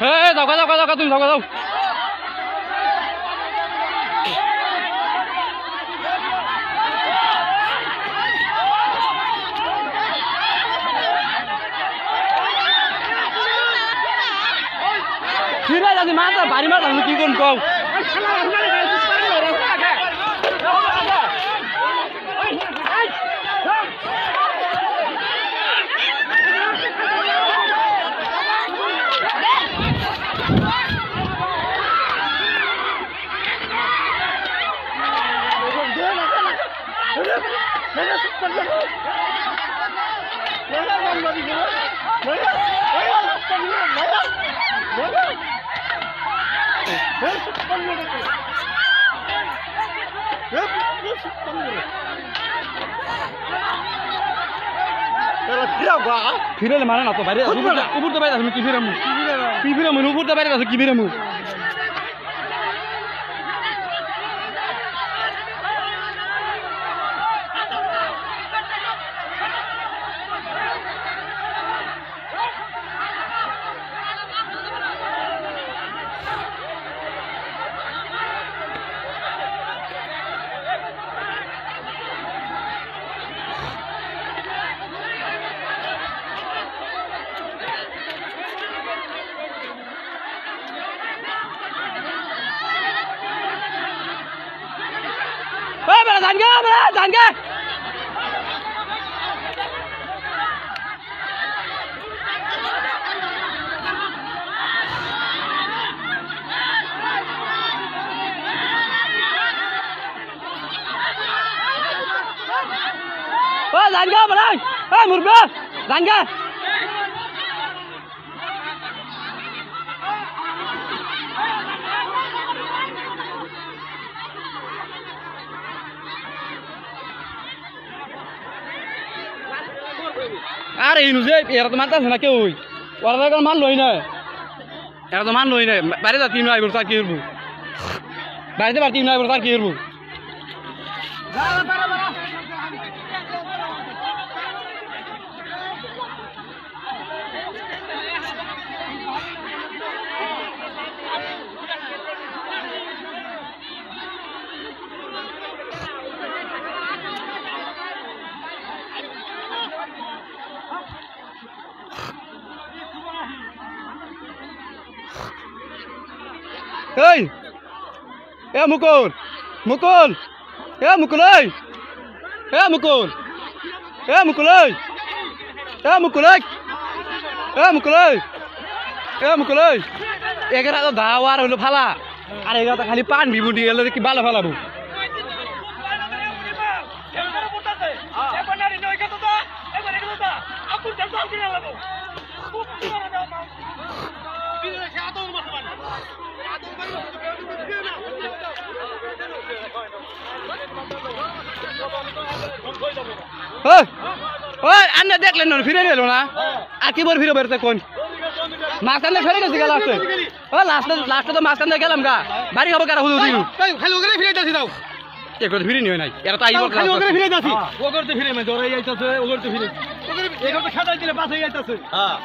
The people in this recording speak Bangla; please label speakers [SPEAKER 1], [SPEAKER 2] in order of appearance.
[SPEAKER 1] হে যাও যাও যাও তুমি যাও যাও ফিরে যাচ্ছি মাথা বাড়ি মাথা কি করুন কও ফিরে মানে না তো বাইরে উপর তো বাইরে আছো কি ফিরামু উপর তো বাইরে আছো কি ফিরামু जान के मुर्गा जान के আরে ইনুজে এরা তো মারতাছে না কেউ ওরা তো মান লই না এরা তো মান লই না বাইরে যা তিন আইবো তার কি করব বাইরে বার তিন আইবো তার কি করব Hey! Ya mukul! Mukul! Ya mukul ơi! Ya mukul! Ya mukul ơi! Ya mukul ơi! Ya mukul ơi! Ya mukul ơi! এগারা তো দাওয়ার হলো ফালা আর এগারা তো খালি পান বিবুটি এলো কি ভালো ফালাবো আন্না দেখলেন না ফিরে গেল না আর কি বল ফিরে বেরোতে কোন মাঝখানে ফেরে গেছি গেল লাস্টে তো মাঝখানে গেলাম গা বাড়ি খাবো কারা হুজু দিলু খালি ওখানে ফিরে যাচ্ছি দাও একবার ফিরে নিও নাই এরা তো আইবো খালি ওখানে ফিরে যাচ্ছি ওগর তো ফিরে মে জড়াই যাইতাছে ওগর তো ফিরে ওগর তো খাটাই দিলে পাশে যাইতাছে হ্যাঁ